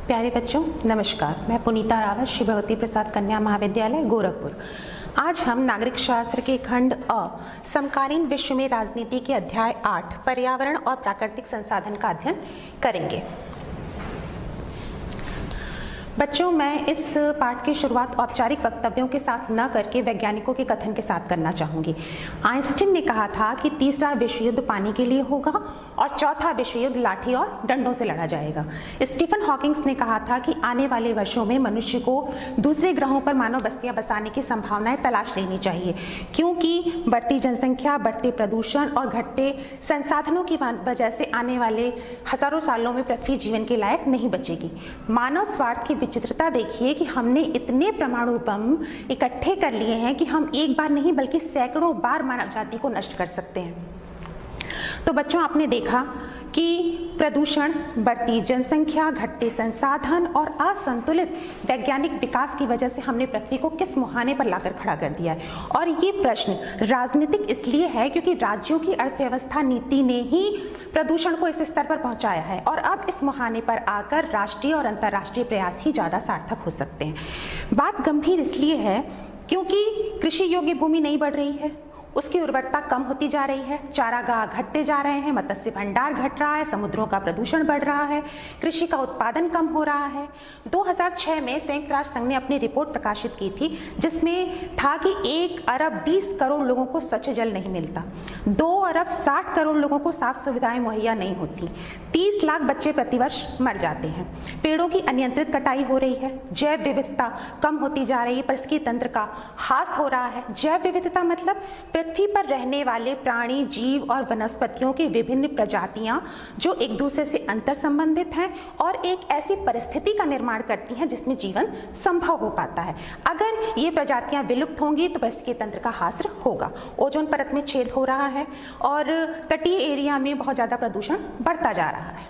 प्यारे बच्चों नमस्कार। मैं पुनीता रावत, श्री भगवती प्रसाद कन्या महाविद्यालय गोरखपुर। आज हम नागरिक शास्त्र के खंड अ समकालीन विश्व में राजनीति के अध्याय 8 पर्यावरण और प्राकृतिक संसाधन का अध्ययन करेंगे। बच्चों, मैं इस पाठ की शुरुआत औपचारिक वक्तव्यों के साथ न करके वैज्ञानिकों के कथन के साथ करना चाहूंगी। आइंस्टीन ने कहा था कि तीसरा विश्व युद्ध पानी के लिए होगा और चौथा विश्व युद्ध लाठी और डंडों से लड़ा जाएगा। स्टीफन हॉकिंग्स ने कहा था कि आने वाले वर्षों में मनुष्य को दूसरे ग्रहों पर मानव बस्तियां बसाने की संभावनाएं तलाश लेनी चाहिए, क्योंकि बढ़ती जनसंख्या, बढ़ते प्रदूषण और घटते संसाधनों की वजह से आने वाले हजारों सालों में पृथ्वी जीवन के लायक नहीं बचेगी। मानव स्वार्थ की विचित्रता देखिए कि हमने इतने परमाणु बम इकट्ठे कर लिए हैं कि हम एक बार नहीं बल्कि सैकड़ों बार मानव जाति को नष्ट कर सकते हैं। तो बच्चों, आपने देखा कि प्रदूषण, बढ़ती जनसंख्या, घटते संसाधन और असंतुलित वैज्ञानिक विकास की वजह से हमने पृथ्वी को किस मुहाने पर लाकर खड़ा कर दिया है। और ये प्रश्न राजनीतिक इसलिए है क्योंकि राज्यों की अर्थव्यवस्था नीति ने ही प्रदूषण को इस स्तर पर पहुंचाया है और अब इस मुहाने पर आकर राष्ट्रीय और अंतर्राष्ट्रीय प्रयास ही ज्यादा सार्थक हो सकते हैं। बात गंभीर इसलिए है क्योंकि कृषि योग्य भूमि नहीं बढ़ रही है, उसकी उर्वरता कम होती जा रही है, चारागाह घटते जा रहे हैं, मत्स्य भंडार घट रहा है, समुद्रों का प्रदूषण बढ़ रहा है, कृषि का उत्पादन कम हो रहा है। 2006 में संयुक्त राष्ट्र संघ ने अपनी रिपोर्ट प्रकाशित की थी जिसमें था कि 1 अरब 20 करोड़ लोगों को स्वच्छ जल नहीं मिलता, 2 अरब 60 करोड़ लोगों को साफ सुविधाएं मुहैया नहीं होती, 30 लाख बच्चे प्रतिवर्ष मर जाते हैं, पेड़ों की अनियंत्रित कटाई हो रही है, जैव विविधता कम होती जा रही है, परिस्थिति तंत्र का ह्रास हो रहा है। जैव विविधता मतलब पृथ्वी पर रहने वाले प्राणी, जीव और वनस्पतियों की विभिन्न प्रजातियां जो एक दूसरे से अंतर संबंधित हैं और एक ऐसी परिस्थिति का निर्माण करती हैं जिसमें जीवन संभव हो पाता है। अगर ये प्रजातियां विलुप्त होंगी तो परिस्थिति तंत्र का ह्रास होगा, ओजोन परत में छेद हो रहा है और तटीय एरिया में बहुत ज्यादा प्रदूषण बढ़ता जा रहा है।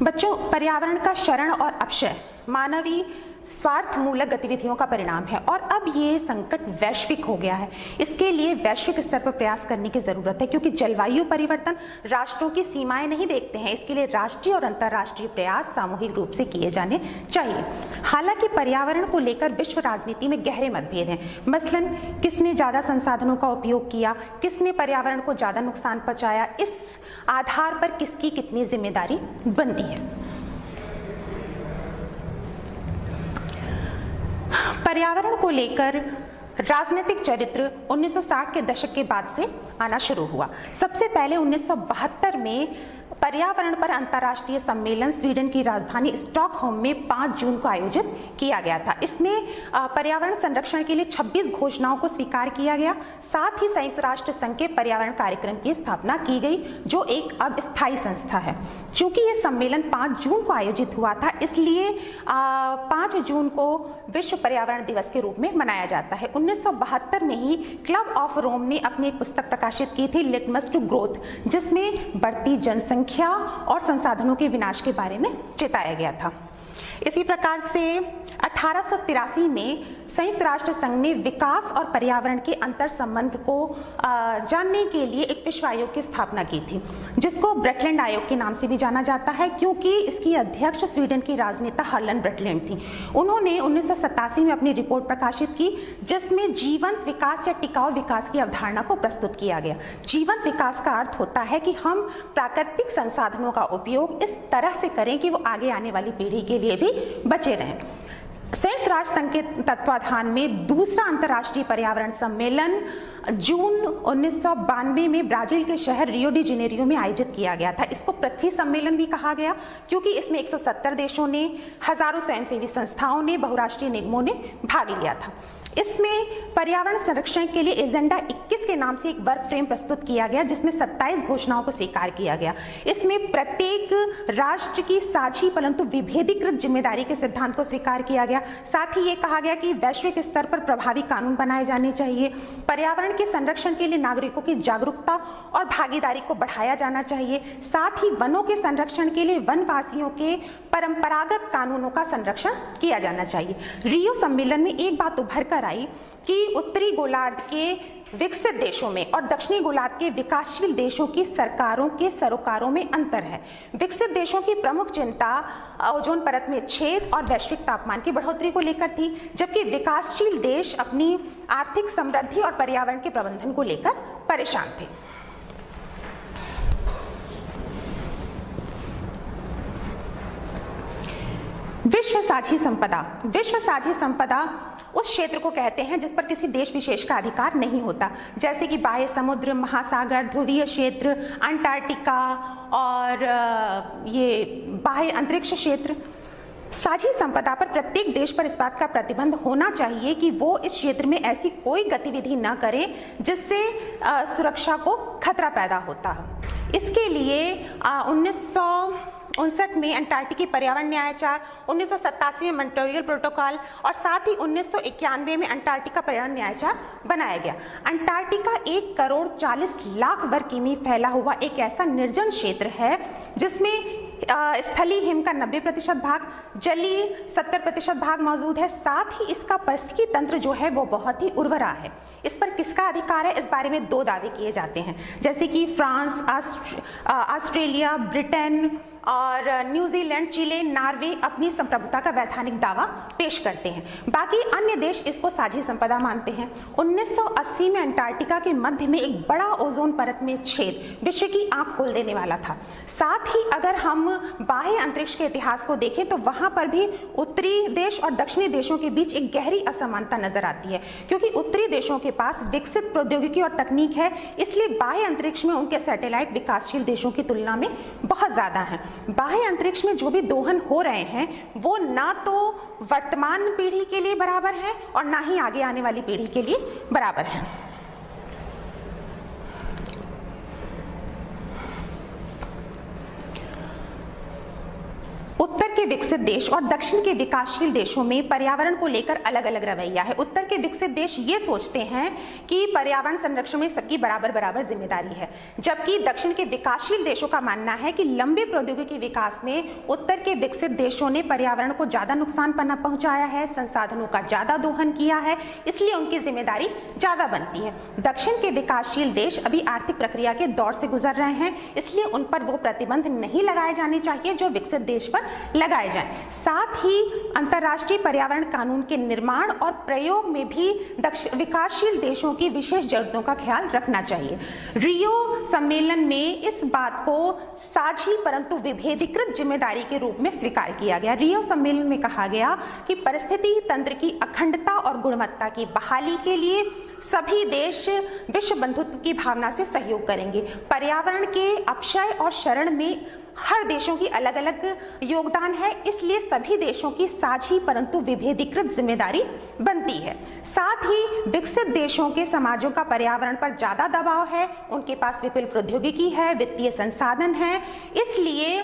बच्चों, पर्यावरण का क्षरण और अपक्षय मानवीय स्वार्थ मूलक गतिविधियों का परिणाम है और अब ये संकट वैश्विक हो गया है। इसके लिए वैश्विक स्तर पर प्रयास करने की जरूरत है क्योंकि जलवायु परिवर्तन राष्ट्रों की सीमाएं नहीं देखते हैं। इसके लिए राष्ट्रीय और अंतर्राष्ट्रीय प्रयास सामूहिक रूप से किए जाने चाहिए। हालांकि पर्यावरण को लेकर विश्व राजनीति में गहरे मतभेद हैं। मसलन किसने ज्यादा संसाधनों का उपयोग किया, किसने पर्यावरण को ज्यादा नुकसान पहुंचाया, इस आधार पर किसकी कितनी जिम्मेदारी बनती है। पर्यावरण को लेकर राजनीतिक चरित्र 1960 के दशक के बाद से आना शुरू हुआ। सबसे पहले 1972 में पर्यावरण पर अंतर्राष्ट्रीय सम्मेलन स्वीडन की राजधानी स्टॉकहोम में 5 जून को आयोजित किया गया था। इसमें पर्यावरण संरक्षण के लिए 26 घोषणाओं को स्वीकार किया गया। साथ ही संयुक्त राष्ट्र संघ के पर्यावरण कार्यक्रम की स्थापना की गई जो एक अब स्थायी संस्था है। चूंकि ये सम्मेलन 5 जून को आयोजित हुआ था इसलिए 5 जून को विश्व पर्यावरण दिवस के रूप में मनाया जाता है। 1972 में ही क्लब ऑफ रोम ने अपनी एक पुस्तक प्रकाशित की थी, लिटमस टू ग्रोथ, जिसमें बढ़ती जनसंख्या और संसाधनों के विनाश के बारे में चेताया गया था। इसी प्रकार से 1883 में संयुक्त राष्ट्र संघ ने विकास और पर्यावरण के अंतर संबंध को जानने के लिए एक विश्व आयोग की स्थापना की थी जिसको ब्रेटलैंड आयोग के नाम से भी जाना जाता है क्योंकि इसकी अध्यक्ष स्वीडन की राजनेता हर्लन ब्रेटलैंड थी। उन्होंने 1987 में अपनी रिपोर्ट प्रकाशित की जिसमें जीवंत विकास या टिकाऊ विकास की अवधारणा को प्रस्तुत किया गया। जीवंत विकास का अर्थ होता है कि हम प्राकृतिक संसाधनों का उपयोग इस तरह से करें कि वो आगे आने वाली पीढ़ी के लिए भी बचे रहें। संयुक्त राष्ट्र संघ के तत्वाधान में दूसरा अंतर्राष्ट्रीय पर्यावरण सम्मेलन जून 1992 में ब्राजील के शहर रियो डी जेनेरियो में आयोजित किया गया था। इसको पृथ्वी सम्मेलन भी कहा गया क्योंकि इसमें 170 देशों ने, हजारों स्वयंसेवी संस्थाओं ने, बहुराष्ट्रीय निगमों ने भाग लिया था। इसमें पर्यावरण संरक्षण के लिए एजेंडा 21 के नाम से एक वर्क फ्रेम प्रस्तुत किया गया जिसमें 27 घोषणाओं को स्वीकार किया गया। इसमें प्रत्येक राष्ट्र की साझी परंतु विभेदीकृत जिम्मेदारी के सिद्धांत को स्वीकार किया गया। साथ ही ये कहा गया कि वैश्विक स्तर पर प्रभावी कानून बनाए जाने चाहिए, पर्यावरण के संरक्षण के लिए नागरिकों की जागरूकता और भागीदारी को बढ़ाया जाना चाहिए, साथ ही वनों के संरक्षण के लिए वनवासियों के परंपरागत कानूनों का संरक्षण किया जाना चाहिए। रियो सम्मेलन में एक बात उभर कर आई कि उत्तरी गोलार्ध के विकसित देशों में और दक्षिणी गोलार्ध के विकासशील देशों की सरकारों के सरोकारों में अंतर है। विकसित देशों की प्रमुख चिंता ओजोन परत में छेद और वैश्विक तापमान की बढ़ोतरी को लेकर थी, जबकि विकासशील देश अपनी आर्थिक समृद्धि और पर्यावरण के प्रबंधन को लेकर परेशान थे। विश्व साझी संपदा। विश्व साझी संपदा उस क्षेत्र को कहते हैं जिस पर किसी देश विशेष का अधिकार नहीं होता, जैसे कि बाह्य समुद्र, महासागर, ध्रुवीय क्षेत्र, अंटार्कटिका और ये बाह्य अंतरिक्ष क्षेत्र। साझी संपदा पर प्रत्येक देश पर इस बात का प्रतिबंध होना चाहिए कि वो इस क्षेत्र में ऐसी कोई गतिविधि न करे जिससे सुरक्षा को खतरा पैदा होता है। इसके लिए 1959 में अंटार्कटिकी पर्यावरण न्यायाचार, 1987 में मॉन्ट्रियल प्रोटोकॉल और साथ ही 1991 में अंटार्कटिका पर्यावरण न्यायाचार बनाया गया। अंटार्कटिका 1,40,00,000 वर्ग किमी फैला हुआ एक ऐसा निर्जन क्षेत्र है जिसमें स्थलीय हिम का 90% भाग, जलीय 70% भाग मौजूद है। साथ ही इसका पारिस्थितिकी तंत्र जो है वो बहुत ही उर्वरा है। इस पर किसका अधिकार है, इस बारे में 2 दावे किए जाते हैं, जैसे कि फ्रांस, ऑस्ट्रेलिया, ब्रिटेन और न्यूजीलैंड, चिले, नॉर्वे अपनी संप्रभुता का वैधानिक दावा पेश करते हैं। बाकी अन्य देश इसको साझी संपदा मानते हैं। 1980 में अंटार्कटिका के मध्य में एक बड़ा ओजोन परत में छेद विश्व की आंख खोल देने वाला था। साथ ही अगर हम बाह्य अंतरिक्ष के इतिहास को देखें तो वहां पर भी उत्तरी देश और दक्षिणी देशों के बीच एक गहरी असमानता नजर आती है, क्योंकि उत्तरी देशों के पास विकसित प्रौद्योगिकी और तकनीक है, इसलिए बाह्य अंतरिक्ष में उनके सैटेलाइट विकासशील देशों की तुलना में बहुत ज्यादा हैं। बाह्य अंतरिक्ष में जो भी दोहन हो रहे हैं वो ना तो वर्तमान पीढ़ी के लिए बराबर है और ना ही आगे आने वाली पीढ़ी के लिए बराबर है। उत्तर के विकसित देश और दक्षिण के विकासशील देशों में पर्यावरण को लेकर अलग अलग रवैया है। उत्तर के विकसित देश ये सोचते हैं कि पर्यावरण संरक्षण में सबकी बराबर बराबर जिम्मेदारी है, जबकि दक्षिण के विकासशील देशों का मानना है कि लंबे प्रौद्योगिकी विकास में उत्तर के विकसित देशों ने पर्यावरण को ज्यादा नुकसान पहुंचाया है, संसाधनों का ज्यादा दोहन किया है, इसलिए उनकी जिम्मेदारी ज्यादा बनती है। दक्षिण के विकासशील देश अभी आर्थिक प्रक्रिया के दौर से गुजर रहे हैं, इसलिए उन पर वो प्रतिबंध नहीं लगाए जाने चाहिए जो विकसित देश पर लगाए जाएं। साथ ही अंतर्राष्ट्रीय पर्यावरण कानून के निर्माण और प्रयोग में भी विकासशील देशों की विशेष जरूरतों का ख्याल रखना चाहिए। रियो सम्मेलन में इस बात को साझी परंतु विभेदीकृत जिम्मेदारी के रूप में स्वीकार किया गया। रियो सम्मेलन में कहा गया कि परिस्थिति तंत्र की अखंडता और गुणवत्ता की बहाली के लिए सभी देश विश्व बंधुत्व की भावना से सहयोग करेंगे। पर्यावरण के अपक्षय और शरण में हर देशों की अलग अलग योगदान है, इसलिए सभी देशों की साझी परंतु विभेदीकृत जिम्मेदारी बनती है। साथ ही विकसित देशों के समाजों का पर्यावरण पर ज्यादा दबाव है, उनके पास विपुल प्रौद्योगिकी है, वित्तीय संसाधन है, इसलिए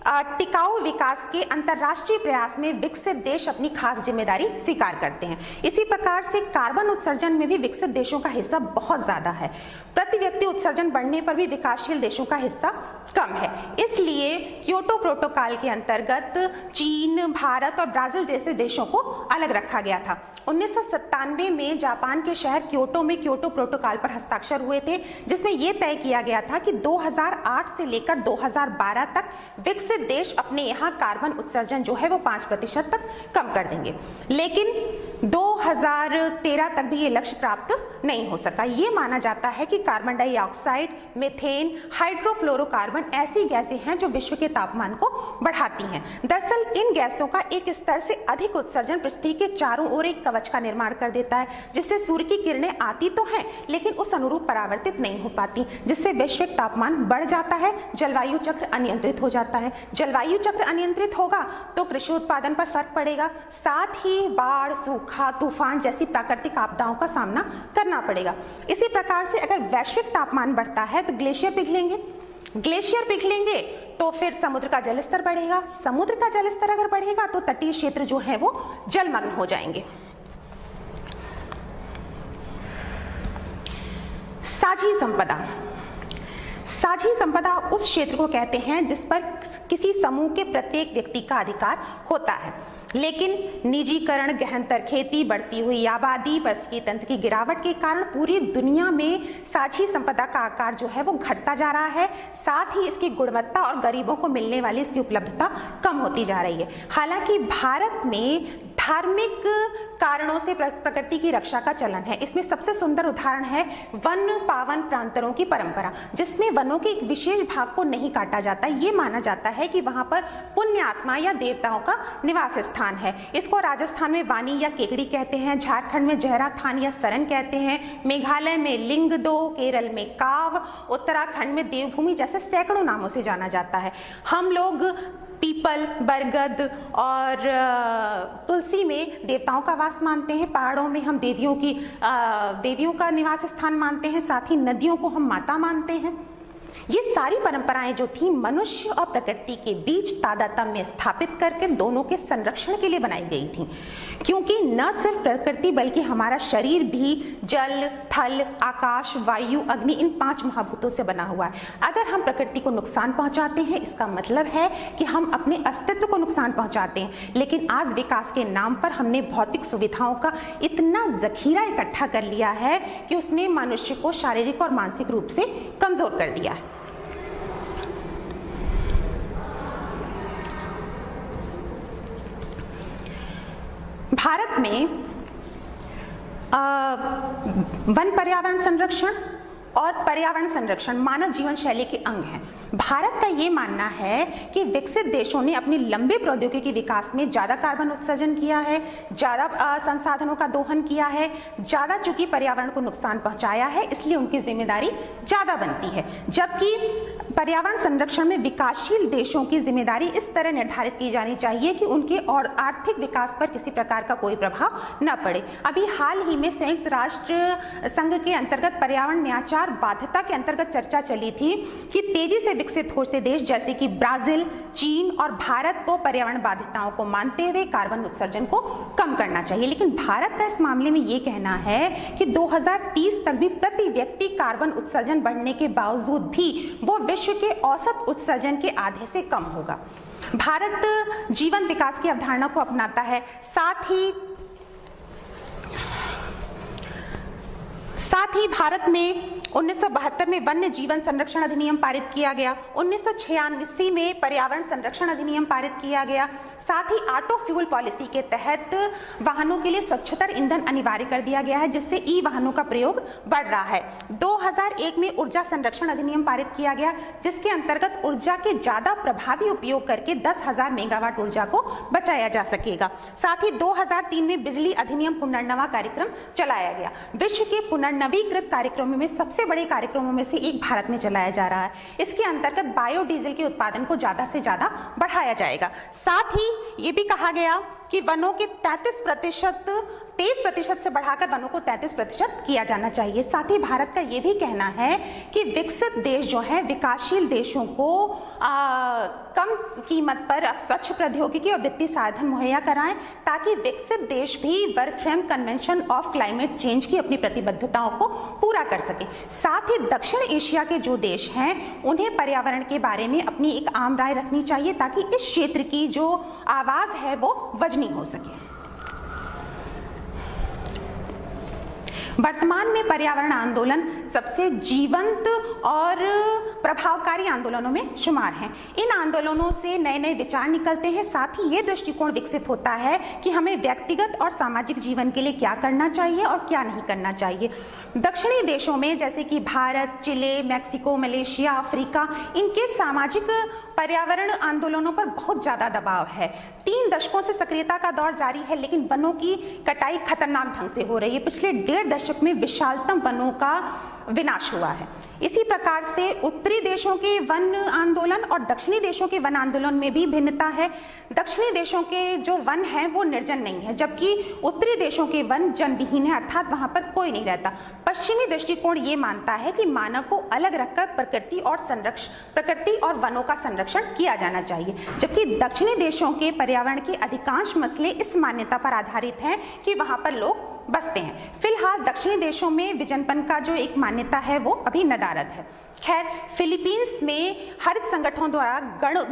टिकाऊ विकास के अंतर्राष्ट्रीय प्रयास में विकसित देश अपनी खास जिम्मेदारी स्वीकार करते हैं। इसी प्रकार से कार्बन उत्सर्जन में भी विकसित देशों का हिस्सा बहुत ज्यादा है। प्रति व्यक्ति उत्सर्जन बढ़ने पर भी विकासशील देशों का हिस्सा कम है, इसलिए क्योटो प्रोटोकॉल के अंतर्गत चीन, भारत और ब्राजील जैसे देशों को अलग रखा गया था। 1997 में जापान के शहर क्योटो में क्योटो प्रोटोकॉल पर हस्ताक्षर हुए थे, जिसमें यह तय किया गया था कि 2008 से लेकर 2012 तक विकसित देश अपने यहाँ कार्बन उत्सर्जन जो है वो 5% तक कम कर देंगे, लेकिन 2013 तक भी ये लक्ष्य प्राप्त नहीं हो सका। ये माना जाता है कि कार्बन डाइऑक्साइड, मीथेन, हाइड्रोफ्लोरोकार्बन ऐसी गैसें हैं जो विश्व के तापमान को बढ़ाती हैं। दरअसल इन गैसों का एक स्तर से अधिक उत्सर्जन पृथ्वी के चारों ओर एक कवच का निर्माण कर देता है, जिससे सूर्य की किरणें आती तो हैं लेकिन उस अनुरूप परावर्तित नहीं हो पाती, जिससे वैश्विक तापमान बढ़ जाता है, जलवायु चक्र अनियंत्रित हो जाता है। जलवायु चक्र अनियंत्रित होगा तो कृषि उत्पादन पर फर्क पड़ेगा, साथ ही बाढ़, सूखा, तूफान जैसी प्राकृतिक आपदाओं का सामना करना पड़ेगा। इसी प्रकार से अगर वैश्विक तापमान बढ़ता है तो ग्लेशियर पिघलेंगे तो फिर समुद्र का जलस्तर बढ़ेगा। समुद्र का जलस्तर अगर बढ़ेगा तो तटीय क्षेत्र जो है वो जलमग्न हो जाएंगे। साझी संपदा उस क्षेत्र को कहते हैं जिस पर किसी समूह के प्रत्येक व्यक्ति का अधिकार होता है, लेकिन निजीकरण, गहनतर खेती, बढ़ती हुई आबादी, पारिस्थितिकी तंत्र की गिरावट के कारण पूरी दुनिया में साझी संपदा का आकार जो है वो घटता जा रहा है। साथ ही इसकी गुणवत्ता और गरीबों को मिलने वाली इसकी उपलब्धता कम होती जा रही है। हालांकि भारत में धार्मिक कारणों से प्रकृति की रक्षा का चलन है। इसमें सबसे सुंदर उदाहरण है वन पावन प्रांतरों की परंपरा, जिसमें वनों के एक विशेष भाग को नहीं काटा जाता। ये माना जाता है कि वहां पर पुण्य आत्मा या देवताओं का निवास स्थान है। इसको राजस्थान में वानी या केकड़ी कहते हैं, झारखंड में जहरा थान या सरन कहते हैं, मेघालय में लिंगदो, केरल में काव, उत्तराखंड में देवभूमि जैसे सैकड़ों नामों से जाना जाता है। हम लोग पीपल, बरगद और तुलसी में देवताओं का वास मानते हैं। पहाड़ों में हम देवियों का निवास स्थान मानते हैं। साथ ही नदियों को हम माता मानते हैं। ये सारी परंपराएं जो थी मनुष्य और प्रकृति के बीच तादात्म्य स्थापित करके दोनों के संरक्षण के लिए बनाई गई थी, क्योंकि न सिर्फ प्रकृति बल्कि हमारा शरीर भी जल, थल, आकाश, वायु, अग्नि इन 5 महाभूतों से बना हुआ है। अगर हम प्रकृति को नुकसान पहुंचाते हैं, इसका मतलब है कि हम अपने अस्तित्व को नुकसान पहुंचाते हैं। लेकिन आज विकास के नाम पर हमने भौतिक सुविधाओं का इतना जखीरा इकट्ठा कर लिया है कि उसने मनुष्य को शारीरिक और मानसिक रूप से कमजोर कर दिया है। भारत में वन पर्यावरण संरक्षण और पर्यावरण संरक्षण मानव जीवन शैली के अंग हैं। भारत का ये मानना है कि विकसित देशों ने अपनी लंबे प्रौद्योगिकी विकास में ज्यादा कार्बन उत्सर्जन किया है, ज्यादा संसाधनों का दोहन किया है, ज्यादा चूंकि पर्यावरण को नुकसान पहुंचाया है, इसलिए उनकी जिम्मेदारी ज्यादा बनती है। जबकि पर्यावरण संरक्षण में विकासशील देशों की जिम्मेदारी इस तरह निर्धारित की जानी चाहिए कि उनके और आर्थिक विकास पर किसी प्रकार का कोई प्रभाव न पड़े। अभी हाल ही में संयुक्त राष्ट्र संघ के अंतर्गत पर्यावरण न्याचार बाध्यता के अंतर्गत चर्चा चली थी कि तेजी से विकसित होते देश जैसे कि ब्राजील, चीन और भारत को पर्यावरण बाध्यताओं को मानते हुए कार्बन उत्सर्जन को कम करना चाहिए। लेकिन भारत का इस मामले में ये कहना है कि 2030 तक भी प्रति व्यक्ति कार्बन उत्सर्जन बढ़ने के बावजूद भी वो विश्व के औसत उत्सर्जन के आधे से कम होगा। भारत जीवन विकास की अवधारणा को अपनाता है। साथ ही भारत में 1972 में वन्य जीवन संरक्षण अधिनियम पारित किया गया। 1986 में पर्यावरण संरक्षण अधिनियम पारित किया गया। साथ ही ऑटो फ्यूल पॉलिसी के तहत वाहनों के लिए स्वच्छतर ईंधन अनिवार्य कर दिया गया है, जिससे ई वाहनों का प्रयोग बढ़ रहा है। 2001 में ऊर्जा संरक्षण अधिनियम पारित किया गया, जिसके अंतर्गत ऊर्जा के ज्यादा प्रभावी उपयोग करके 10,000 मेगावाट ऊर्जा को बचाया जा सकेगा। साथ ही 2003 में बिजली अधिनियम पुनर्नवा कार्यक्रम चलाया गया। विश्व के पुनर्नवीकृत कार्यक्रमों में सबसे बड़े कार्यक्रमों में से एक भारत में चलाया जा रहा है। इसके अंतर्गत बायोडीजल के उत्पादन को ज्यादा से ज्यादा बढ़ाया जाएगा। साथ ही ये भी कहा गया कि वनों के 23% से बढ़ाकर वनों को 33% किया जाना चाहिए। साथ ही भारत का ये भी कहना है कि विकसित देश जो है विकासशील देशों को कम कीमत पर स्वच्छ प्रौद्योगिकी और वित्तीय साधन मुहैया कराएं, ताकि विकसित देश भी work frame convention of climate change की अपनी प्रतिबद्धताओं को पूरा कर सके। साथ ही दक्षिण एशिया के जो देश हैं उन्हें पर्यावरण के बारे में अपनी एक आम राय रखनी चाहिए, ताकि इस क्षेत्र की जो आवाज है वो वजनी हो सके। वर्तमान में पर्यावरण आंदोलन सबसे जीवंत और प्रभावकारी आंदोलनों में शुमार हैं। इन आंदोलनों से नए नए विचार निकलते हैं। साथ ही ये दृष्टिकोण विकसित होता है कि हमें व्यक्तिगत और सामाजिक जीवन के लिए क्या करना चाहिए और क्या नहीं करना चाहिए। दक्षिणी देशों में जैसे कि भारत, चिले, मैक्सिको, मलेशिया, अफ्रीका, इनके सामाजिक पर्यावरण आंदोलनों पर बहुत ज्यादा दबाव है। 3 दशकों से सक्रियता का दौर जारी है, लेकिन वनों की कटाई खतरनाक ढंग से हो रही है। पिछले 1.5 दशक में विशालतम वनों का विनाश हुआ है। इसी प्रकार से उत्तरी देशों के वन आंदोलन और दक्षिणी देशों के वन आंदोलन में भी भिन्नता है। दक्षिणी देशों के जो वन हैं वो निर्जन नहीं है, जबकि उत्तरी देशों के वन जनविहीन है, अर्थात वहां पर कोई नहीं रहता। पश्चिमी दृष्टिकोण ये मानता है कि मानव को अलग रखकर प्रकृति और वनों का संरक्षण किया जाना चाहिए, जबकि दक्षिणी देशों के पर्यावरण के अधिकांश मसले इस मान्यता पर आधारित हैं कि वहां पर लोग बसते हैं। फिलहाल दक्षिणी देशों में विजनपन का जो एक मान्यता है वो अभी नदारद है। खैर, फिलीपींस में हरित संगठनों द्वारा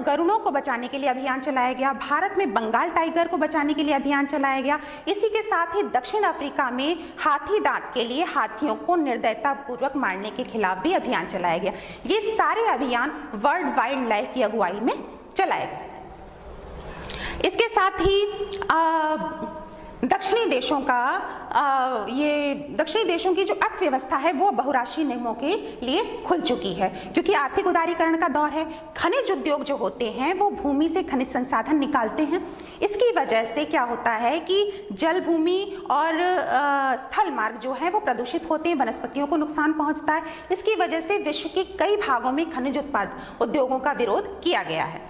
गरुड़ों को बचाने के लिए अभियान चलाया गया। भारत में बंगाल टाइगर को बचाने के लिए अभियान चलाया गया। इसी के साथ ही दक्षिण अफ्रीका में हाथी दांत के लिए हाथियों को निर्दयता पूर्वक मारने के खिलाफ भी अभियान चलाया गया। ये सारे अभियान वर्ल्ड वाइल्ड लाइफ की अगुवाई में चलाए गए। इसके साथ ही दक्षिणी देशों की जो अर्थव्यवस्था है वो बहुराष्ट्रीय निगमों के लिए खुल चुकी है, क्योंकि आर्थिक उदारीकरण का दौर है। खनिज उद्योग जो होते हैं वो भूमि से खनिज संसाधन निकालते हैं। इसकी वजह से क्या होता है कि जल, भूमि और स्थल मार्ग जो है वो प्रदूषित होते हैं, वनस्पतियों को नुकसान पहुंचता है। इसकी वजह से विश्व के कई भागों में खनिज उत्पाद उद्योगों का विरोध किया गया है।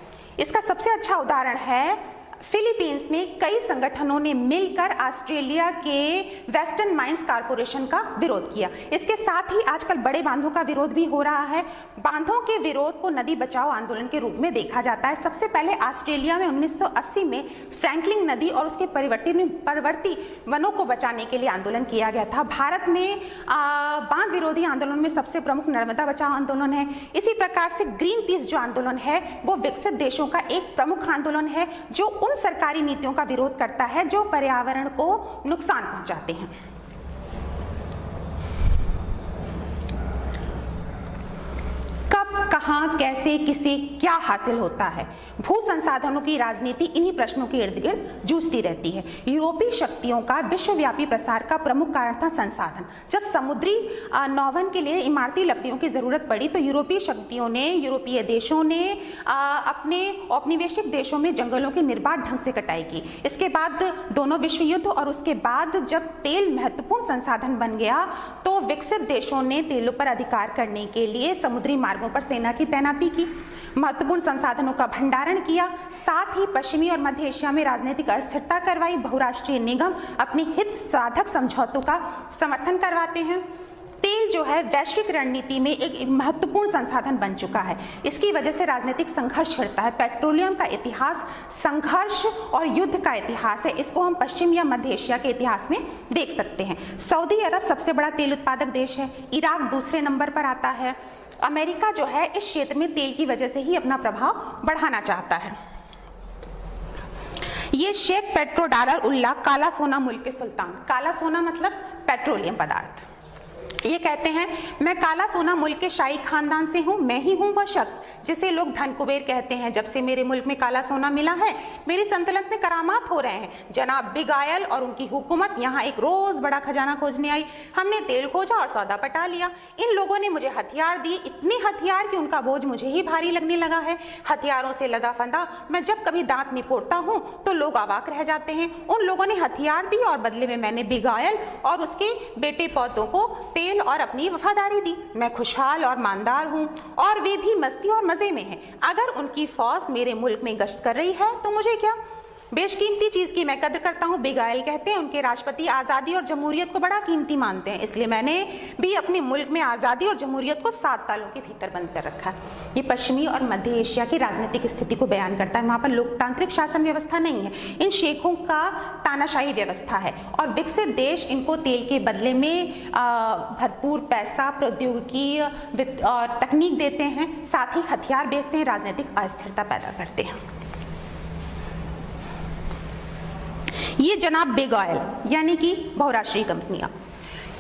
इसका सबसे अच्छा उदाहरण है फिलीपींस में कई संगठनों ने मिलकर ऑस्ट्रेलिया के वेस्टर्न माइंस कॉरपोरेशन का विरोध किया। इसके साथ ही आजकल बड़े बांधों का विरोध भी हो रहा है। बांधों के विरोध को नदी बचाओ आंदोलन के रूप में देखा जाता है। सबसे पहले ऑस्ट्रेलिया में 1980 में फ्रैंकलिन नदी और उसके परवर्ती वनों को बचाने के लिए आंदोलन किया गया था। भारत में बांध विरोधी आंदोलन में सबसे प्रमुख नर्मदा बचाओ आंदोलन है। इसी प्रकार से ग्रीन पीस जो आंदोलन है वो विकसित देशों का एक प्रमुख आंदोलन है, जो उन सरकारी नीतियों का विरोध करता है जो पर्यावरण को नुकसान पहुंचाते हैं। कब, कहां, कैसे, किसे क्या हासिल होता है, भू संसाधनों की राजनीति इन्हीं प्रश्नों के इर्द गिर्द जूझती रहती है। यूरोपीय शक्तियों का विश्वव्यापी प्रसार का प्रमुख कारण था संसाधन। जब समुद्री नौवहन के लिए इमारती लकड़ियों की जरूरत पड़ी तो यूरोपीय देशों ने अपने औपनिवेशिक देशों में जंगलों की निर्बाध ढंग से कटाई की। इसके बाद दोनों विश्व युद्ध और उसके बाद जब तेल महत्वपूर्ण संसाधन बन गया तो विकसित देशों ने तेलों पर अधिकार करने के लिए समुद्री मार्गों पर सेना की तैनाती की, महत्वपूर्ण संसाधनों का भंडारण किया। साथ ही पश्चिमी और मध्य एशिया में राजनीतिक अस्थिरता करवाई। बहुराष्ट्रीय निगम अपने हित साधक समझौतों का समर्थन करवाते हैं। तेल जो है वैश्विक रणनीति में एक महत्वपूर्ण संसाधन बन चुका है। इसकी वजह से राजनीतिक संघर्ष छिड़ता है। पेट्रोलियम का इतिहास संघर्ष और युद्ध का इतिहास है। इसको हम पश्चिम या मध्य एशिया के इतिहास में देख सकते हैं। सऊदी अरब सबसे बड़ा तेल उत्पादक देश है। इराक दूसरे नंबर पर आता है। अमेरिका जो है इस क्षेत्र में तेल की वजह से ही अपना प्रभाव बढ़ाना चाहता है। ये शेख पेट्रो डॉलर उल्ला काला सोना मुल्क के सुल्तान, काला सोना मतलब पेट्रोलियम पदार्थ, ये कहते हैं मैं काला सोना मुल्क के शाही खानदान से हूँ, मैं ही हूँ वह शख्स जिसे लोग धन कुबेर कहते हैं। जब से मेरे मुल्क में काला सोना मिला है मेरी सल्तनत में करामात हो रहे हैं। जनाब बिगायल और उनकी हुकूमत यहाँ एक रोज बड़ा खजाना खोजने आई। हमने तेल खोजा और सौदा पटा लिया। इन लोगों ने मुझे हथियार दिए, इतने हथियार कि उनका बोझ मुझे ही भारी लगने लगा है। हथियारों से लदा फंदा मैं जब कभी दांत निपोड़ता हूँ तो लोग अवाक रह जाते हैं। उन लोगों ने हथियार दिए और बदले में मैंने बिगायल और उसके बेटे पौतों को तेल और अपनी वफादारी दी। मैं खुशहाल और मानदार हूँ और वे भी मस्ती और मजे में हैं। अगर उनकी फौज मेरे मुल्क में गश्त कर रही है तो मुझे क्या, बेशकीमती चीज की मैं कद्र करता हूँ। बिगायल कहते हैं उनके राष्ट्रपति आजादी और जमहूरियत को बड़ा कीमती मानते हैं, इसलिए मैंने भी अपने मुल्क में आजादी और जमहूरियत को 7 तालों के भीतर बंद कर रखा है। ये पश्चिमी और मध्य एशिया की राजनीतिक स्थिति को बयान करता है। वहां पर लोकतांत्रिक शासन व्यवस्था नहीं है, इन शेखों का तानाशाही व्यवस्था है और विकसित देश इनको तेल के बदले में भरपूर पैसा, प्रौद्योगिकी और तकनीक देते हैं, साथ ही हथियार बेचते हैं, राजनीतिक अस्थिरता पैदा करते हैं। ये जनाब बिगायल यानी कि बहुराष्ट्रीय कंपनियां।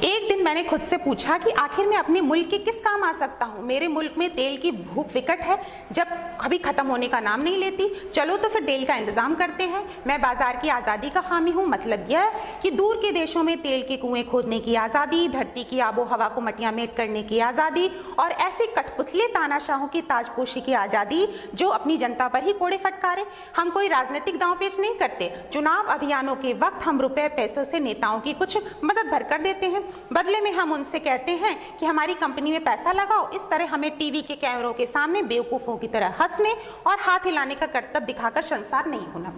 एक दिन मैंने खुद से पूछा कि आखिर मैं अपने मुल्क के किस काम आ सकता हूँ। मेरे मुल्क में तेल की भूख विकट है, जब कभी खत्म होने का नाम नहीं लेती। चलो तो फिर तेल का इंतजाम करते हैं। मैं बाजार की आज़ादी का हामी हूँ। मतलब यह कि दूर के देशों में तेल के कुएं खोदने की आज़ादी, धरती की आबो हवा को मटिया मेट करने की आज़ादी और ऐसे कठपुतले तानाशाहों की ताजपोशी की आज़ादी जो अपनी जनता पर ही कोड़े फटकारे। हम कोई राजनीतिक दांव पेच नहीं करते। चुनाव अभियानों के वक्त हम रुपए पैसों से नेताओं की कुछ मदद भर कर देते हैं। बदले में हम उनसे कहते हैं कि हमारी कंपनी में पैसा लगाओ। इस तरह हमें टीवी के कैमरों के सामने बेवकूफों की तरह हंसने और हाथ हिलाने का करतब दिखाकर शर्मसार नहीं होना।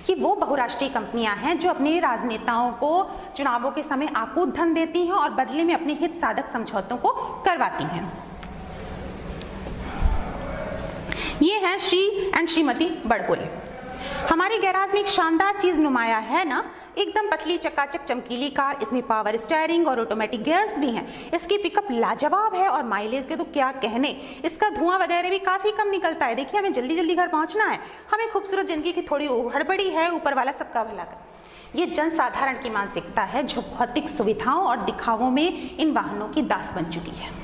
कि वो बहुराष्ट्रीय कंपनियां हैं जो अपने राजनेताओं को चुनावों के समय आकूत धन देती हैं और बदले में अपने हित साधक समझौतों को करवाती हैं। ये हैं श्री एंड श्रीमती बड़बोले। हमारी गैराज में एक शानदार चीज नुमाया है ना, एकदम पतली चकाचक चमकीली कार, इसमें पावर स्टीयरिंग और ऑटोमेटिक गियर्स भी हैं। इसकी पिकअप लाजवाब है और माइलेज के तो क्या कहने, इसका धुआं वगैरह भी काफी कम निकलता है। देखिए हमें जल्दी जल्दी घर पहुंचना है, हमें खूबसूरत जिंदगी की थोड़ी हड़बड़ी है, ऊपर वाला सबका भला करे। ये जनसाधारण की मानसिकता है जो भौतिक सुविधाओं और दिखावों में इन वाहनों की दास बन चुकी है।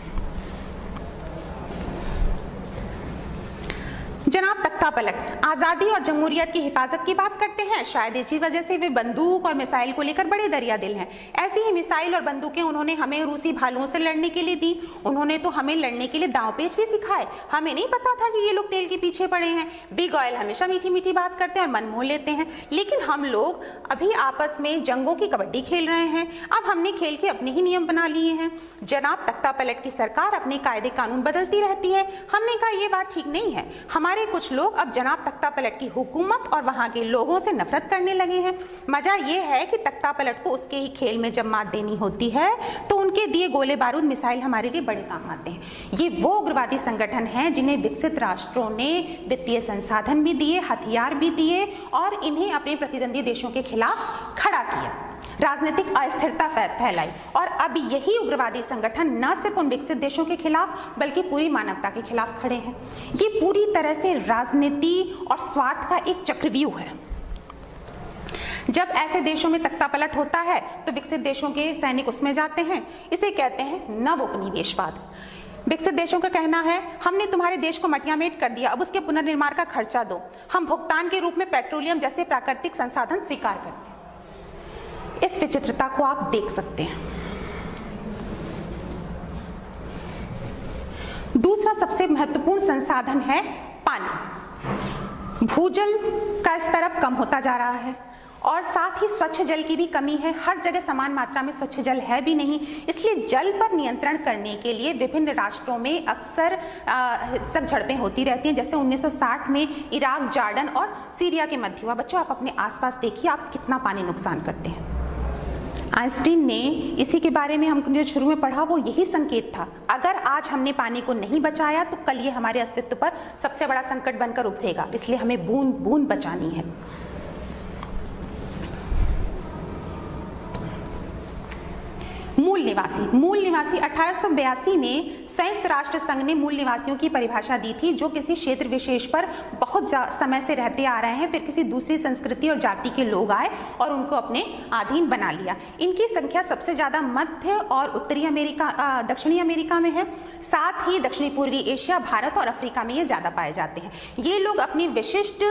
जनाब तख्ता पलट, आजादी और जमहूरियत की हिफाजत की बात करते हैं। शायद इसी वजह से वे बंदूक और मिसाइल को लेकर बड़े दरिया दिल हैं। ऐसी ही मिसाइल और बंदूकें उन्होंने हमें रूसी भालुओं से लड़ने के लिए दी। उन्होंने तो हमें लड़ने के लिए दांव पेच भी सिखाए। हमें नहीं पता था कि ये लोग तेल के पीछे पड़े हैं। बिग ऑयल हमेशा मीठी मीठी बात करते हैं और मन मोह लेते हैं, लेकिन हम लोग अभी आपस में जंगों की कबड्डी खेल रहे हैं। अब हमने खेल के अपने ही नियम बना लिए हैं। जनाब तख्ता पलट की सरकार अपने कायदे कानून बदलती रहती है। हमने कहा ये बात ठीक नहीं है। हमारे कुछ लोग अब जनाब तख्ता पलट की हुकूमत और वहां के लोगों से नफरत करने लगे हैं। मजा ये है कि तख्ता पलट को उसके ही खेल में जब मात देनी होती है तो उनके दिए गोले बारूद मिसाइल हमारे लिए बड़े काम आते हैं। ये वो उग्रवादी संगठन हैं जिन्हें विकसित राष्ट्रों ने वित्तीय संसाधन भी दिए, हथियार भी दिए और इन्हें अपने प्रतिद्वंदी देशों के खिलाफ खड़ा किया, राजनीतिक अस्थिरता फैलाई। और अब यही उग्रवादी संगठन न सिर्फ उन विकसित देशों के खिलाफ बल्कि पूरी मानवता के खिलाफ खड़े हैं। ये पूरी तरह से राजनीति और स्वार्थ का एक चक्रव्यूह है। जब ऐसे देशों में तख्ता पलट होता है तो विकसित देशों के सैनिक उसमें जाते हैं। इसे कहते हैं नवोपनिवेशवाद। विकसित देशों का कहना है हमने तुम्हारे देश को मटियामेट कर दिया, अब उसके पुनर्निर्माण का खर्चा दो। हम भुगतान के रूप में पेट्रोलियम जैसे प्राकृतिक संसाधन स्वीकार करते हैं। इस विचित्रता को आप देख सकते हैं। दूसरा सबसे महत्वपूर्ण संसाधन है पानी। भूजल का स्तर अब कम होता जा रहा है और साथ ही स्वच्छ जल की भी कमी है। हर जगह समान मात्रा में स्वच्छ जल है भी नहीं, इसलिए जल पर नियंत्रण करने के लिए विभिन्न राष्ट्रों में अक्सर सख्त झड़पें होती रहती हैं। जैसे 1960 में इराक, जॉर्डन और सीरिया के मध्य हुआ। बच्चों आप अपने आसपास देखिए आप कितना पानी नुकसान करते हैं। आइंस्टीन ने इसी के बारे में हमने जो शुरू में पढ़ा वो यही संकेत था। अगर आज हमने पानी को नहीं बचाया तो कल ये हमारे अस्तित्व पर सबसे बड़ा संकट बनकर उभरेगा, इसलिए हमें बूंद बूंद बचानी है। मूल निवासी 1882 में संयुक्त राष्ट्र संघ ने मूल निवासियों की परिभाषा दी थी, जो किसी क्षेत्र विशेष पर बहुत समय से रहते आ रहे हैं, फिर किसी दूसरी संस्कृति और जाति के लोग आए और उनको अपने अधीन बना लिया। इनकी संख्या सबसे ज्यादा मध्य और उत्तरी अमेरिका, दक्षिणी अमेरिका में है। साथ ही दक्षिणी पूर्वी एशिया, भारत और अफ्रीका में ये ज्यादा पाए जाते हैं। ये लोग अपनी विशिष्ट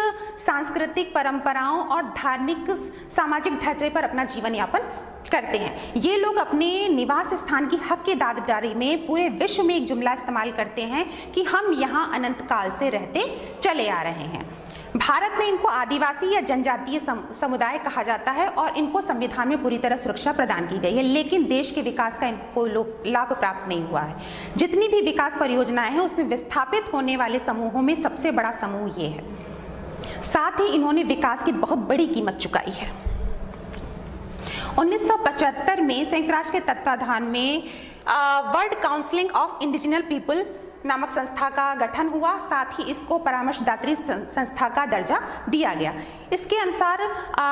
सांस्कृतिक परंपराओं और धार्मिक सामाजिक ढांचे पर अपना जीवन यापन करते हैं। ये लोग अपने निवास स्थान की हक की दावेदारी में पूरे विश्व में एक जुमला इस्तेमाल करते हैं कि हम यहाँ अनंत काल से रहते चले आ रहे हैं। भारत में इनको आदिवासी या जनजातीय समुदाय कहा जाता है और इनको संविधान में पूरी तरह सुरक्षा प्रदान की गई है, लेकिन देश के विकास का इनको कोई लाभ प्राप्त नहीं हुआ है। जितनी भी विकास परियोजनाएं हैं उसमें विस्थापित होने वाले समूहों में सबसे बड़ा समूह ये है। साथ ही इन्होंने विकास की बहुत बड़ी कीमत चुकाई है। 1975 में संयुक्त राष्ट्र के तत्वाधान में world council of indigenous people नामक संस्था का गठन हुआ। साथ ही इसको परामर्शदात्री संस्था का दर्जा दिया गया। इसके अनुसार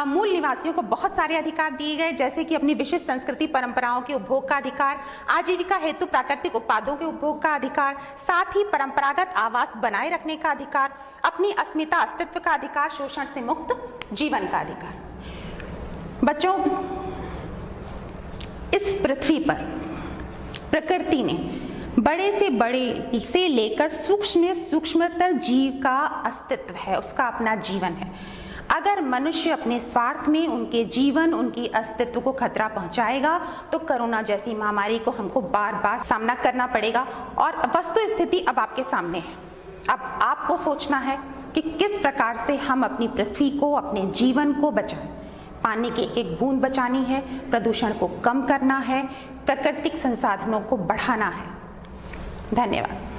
मूल निवासियों को बहुत सारे अधिकार दिए गए, जैसे कि अपनी विशिष्ट संस्कृति परंपराओं के उपभोग का अधिकार, आजीविका हेतु प्राकृतिक उत्पादों के उपभोग का अधिकार, साथ ही परंपरागत आवास बनाए रखने का अधिकार, अपनी अस्मिता अस्तित्व का अधिकार, शोषण से मुक्त जीवन का अधिकार। बच्चों, इस पृथ्वी पर प्रकृति ने बड़े से बड़े से लेकर सूक्ष्म सूक्ष्मतर जीव का अस्तित्व है, उसका अपना जीवन है। अगर मनुष्य अपने स्वार्थ में उनके जीवन, उनकी अस्तित्व को खतरा पहुंचाएगा तो कोरोना जैसी महामारी को हमको बार बार सामना करना पड़ेगा। और वस्तु स्थिति अब आपके सामने है। अब आपको सोचना है कि किस प्रकार से हम अपनी पृथ्वी को, अपने जीवन को बचाएं। पानी की एक एक बूंद बचानी है, प्रदूषण को कम करना है, प्राकृतिक संसाधनों को बढ़ाना है। धन्यवाद।